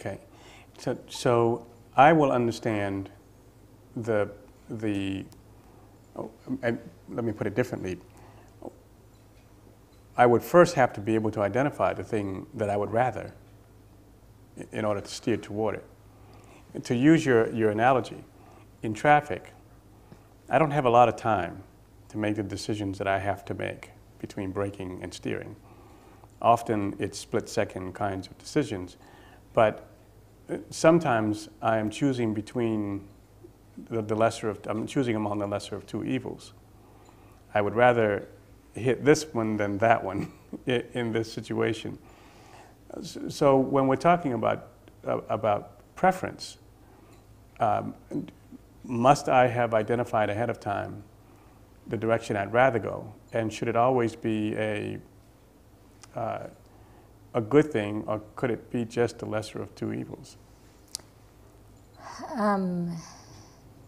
Okay. So I will understand and let me put it differently. I would first have to be able to identify the thing that I would rather in order to steer toward it. And to use your analogy, in traffic, I don't have a lot of time to make the decisions that I have to make between braking and steering. Often it's split-second kinds of decisions, but sometimes I am choosing between I'm choosing among the lesser of two evils. I would rather hit this one than that one in this situation. So when we're talking about preference, must I have identified ahead of time the direction I'd rather go, and should it always be a good thing, or could it be just the lesser of two evils?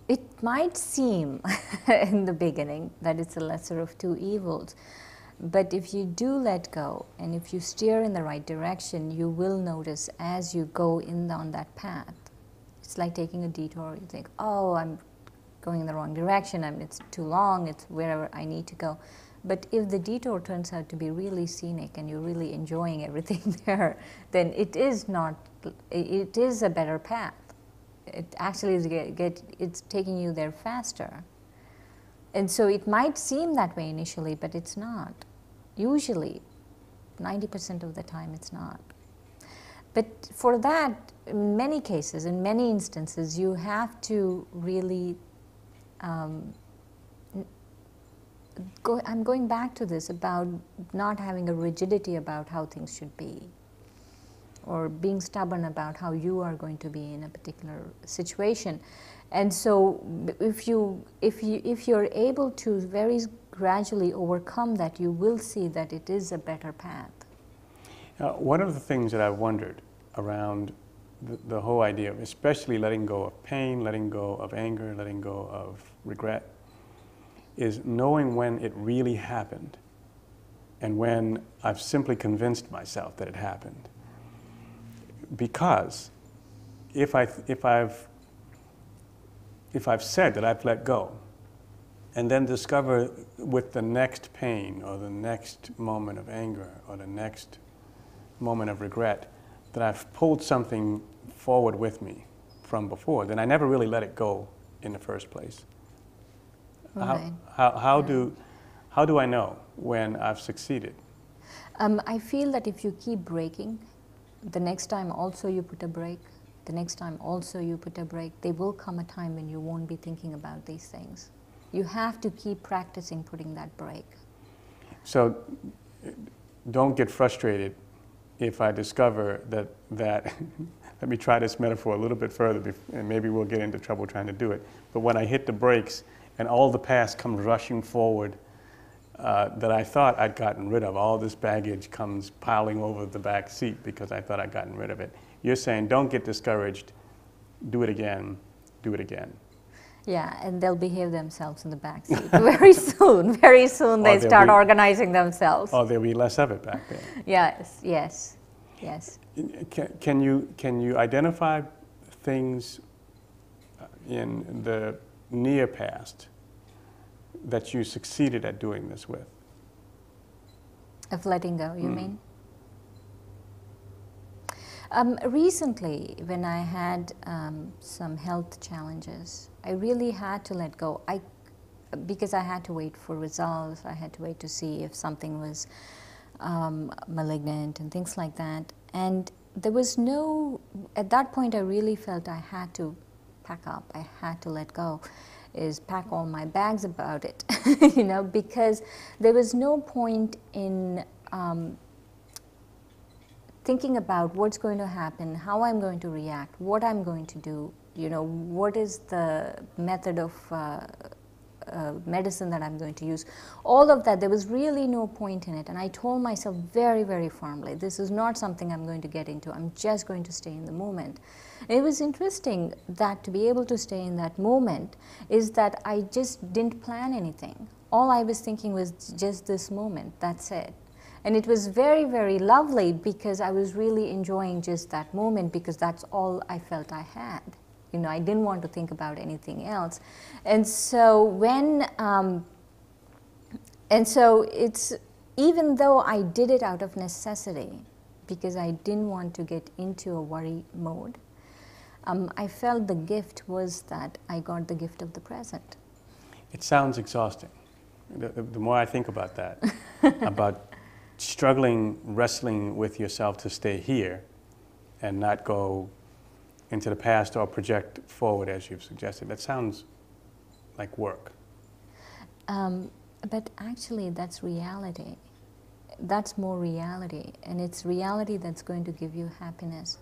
It might seem in the beginning that it's the lesser of two evils, but if you do let go and if you steer in the right direction, you will notice as you go on that path. It's like taking a detour. You think, oh, I'm going in the wrong direction, it's too long, it's wherever I need to go. But if the detour turns out to be really scenic and you're really enjoying everything there, then it is a better path. It actually is it's taking you there faster. And so it might seem that way initially, but it's not. Usually, 90% of the time it's not. But for that, in many cases, in many instances, you have to really I'm going back to this about not having a rigidity about how things should be, or being stubborn about how you are going to be in a particular situation. And so if you're able to very gradually overcome that, you will see that it is a better path. One of the things that I've wondered around the whole idea of especially letting go of pain, letting go of anger, letting go of regret, is knowing when it really happened and when I've simply convinced myself that it happened. Because if I've said that I've let go, and then discover with the next pain or the next moment of anger or the next moment of regret that I've pulled something forward with me from before, then I never really let it go in the first place. Right. How do I know when I've succeeded? I feel that if you keep braking, the next time also you put a brake, the next time also you put a brake, there will come a time when you won't be thinking about these things. You have to keep practicing putting that brake. So don't get frustrated if I discover that let me try this metaphor a little bit further, and maybe we'll get into trouble trying to do it. But when I hit the brakes and all the past comes rushing forward that I thought I'd gotten rid of, all this baggage comes piling over the back seat because I thought I'd gotten rid of it. You're saying don't get discouraged, do it again, do it again. Yeah, and they'll behave themselves in the back seat very soon. Very soon they start organizing themselves. Oh, there'll be less of it back there. Yes, yes, yes. Can you identify things in the near past that you succeeded at doing this with? Of letting go, you mean? Recently, when I had some health challenges, I really had to let go. Because I had to wait for results, I had to wait to see if something was malignant and things like that. And there was at that point I really felt I had to pack up, I had to let go, pack all my bags about it, because there was no point in thinking about what's going to happen, how I'm going to react, what I'm going to do, what is the method of medicine that I'm going to use. All of that, there was really no point in it. And I told myself very, very firmly, this is not something I'm going to get into. I'm just going to stay in the moment. It was interesting that to be able to stay in that moment is that I just didn't plan anything. All I was thinking was just this moment, that's it. And it was very, very lovely because I was really enjoying just that moment because that's all I felt I had. You know, I didn't want to think about anything else. And so it's, even though I did it out of necessity, because I didn't want to get into a worry mode, I felt the gift was that I got the gift of the present. It sounds exhausting. The more I think about that, about struggling, wrestling with yourself to stay here and not go into the past or project forward as you've suggested, that sounds like work. But actually, that's reality. That's more reality, and it's reality that's going to give you happiness.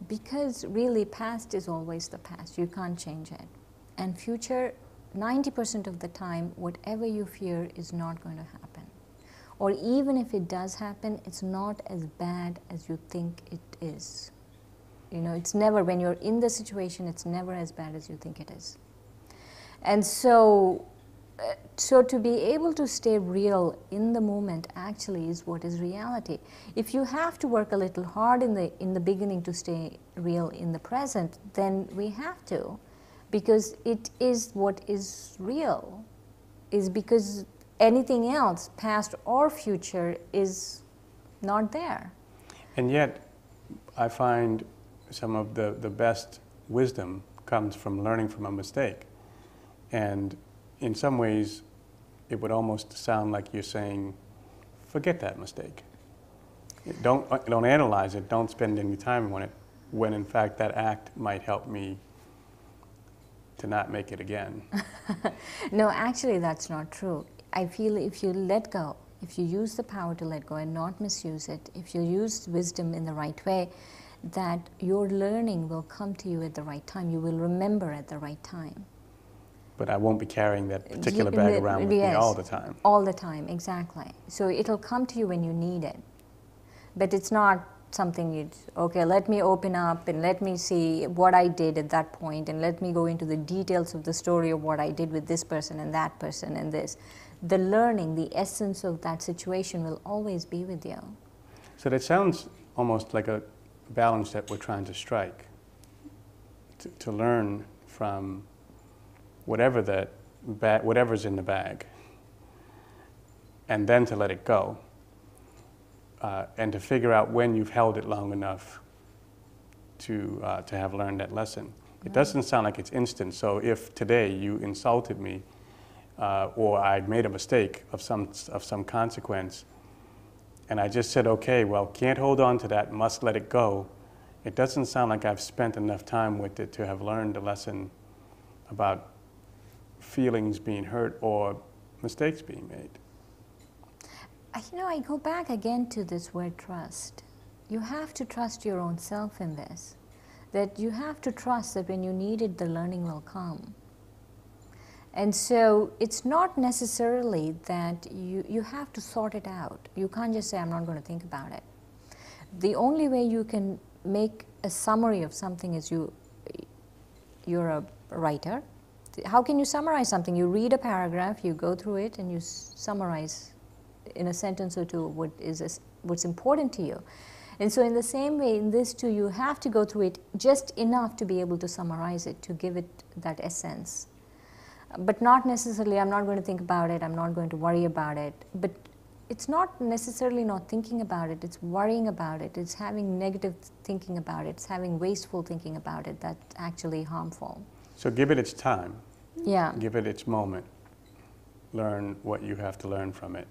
Because really, past is always the past. You can't change it. And future, 90% of the time, whatever you fear is not going to happen. Or even if it does happen, it's not as bad as you think it is. You know, it's never, when you're in the situation, it's never as bad as you think it is. And so to be able to stay real in the moment actually is what is reality. If you have to work a little hard in the beginning to stay real in the present, then we have to, because it is what is real, is because anything else, past or future, is not there. And yet, I find some of the best wisdom comes from learning from a mistake. And in some ways, it would almost sound like you're saying, forget that mistake. Don't analyze it, don't spend any time on it, when in fact that act might help me to not make it again. No, actually that's not true. I feel if you let go, if you use the power to let go and not misuse it, if you use wisdom in the right way, that your learning will come to you at the right time. You will remember at the right time. But I won't be carrying that particular bag around with me all the time. All the time, exactly. So it'll come to you when you need it. But it's not something you'd, okay, let me open up and let me see what I did at that point and let me go into the details of the story of what I did with this person and that person and this. The learning, the essence of that situation will always be with you. So that sounds almost like a balance that we're trying to strike, to learn from whatever's in the bag, and then to let it go, and to figure out when you've held it long enough to have learned that lesson. It doesn't sound like it's instant. So if today you insulted me, or I made a mistake of some consequence, and I just said, okay, well, can't hold on to that, must let it go, it doesn't sound like I've spent enough time with it to have learned a lesson about feelings being hurt or mistakes being made. You know, I go back again to this word trust. You have to trust your own self in this. That you have to trust that when you need it, the learning will come. And so it's not necessarily that you have to sort it out. You can't just say, I'm not going to think about it. The only way you can make a summary of something is you're a writer. How can you summarize something? You read a paragraph, you go through it, and you summarize in a sentence or two what's important to you. And so in the same way, in this too, you have to go through it just enough to be able to summarize it, to give it that essence. But not necessarily, I'm not going to think about it, I'm not going to worry about it. But it's not necessarily not thinking about it, it's worrying about it, it's having negative thinking about it, it's having wasteful thinking about it that's actually harmful. So give it its time. Yeah. Give it its moment. Learn what you have to learn from it,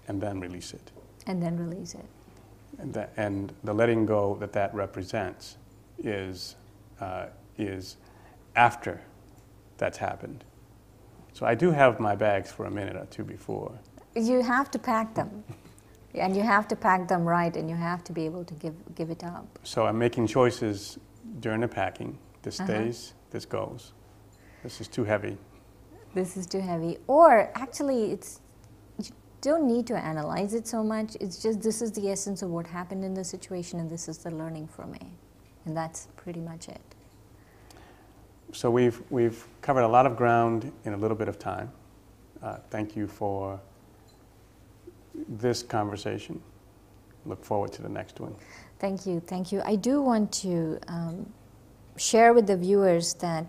and then release it. And then release it. And the letting go that represents is after that's happened. So I do have my bags for a minute or two before. You have to pack them. And you have to pack them right, and you have to be able to give it up. So I'm making choices during the packing. This stays, this goes. This is too heavy. This is too heavy. Or actually, you don't need to analyze it so much. It's just, this is the essence of what happened in the situation, and this is the learning for me. And that's pretty much it. So we've covered a lot of ground in a little bit of time. Thank you for this conversation. Look forward to the next one. Thank you, thank you. I do want to share with the viewers that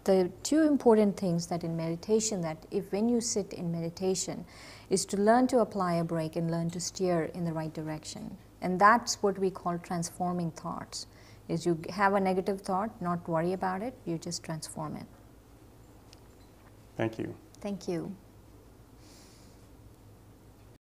the two important things that in meditation, that if when you sit in meditation, is to learn to apply a brake and learn to steer in the right direction. And that's what we call transforming thoughts, is you have a negative thought, not worry about it, you just transform it. Thank you. Thank you.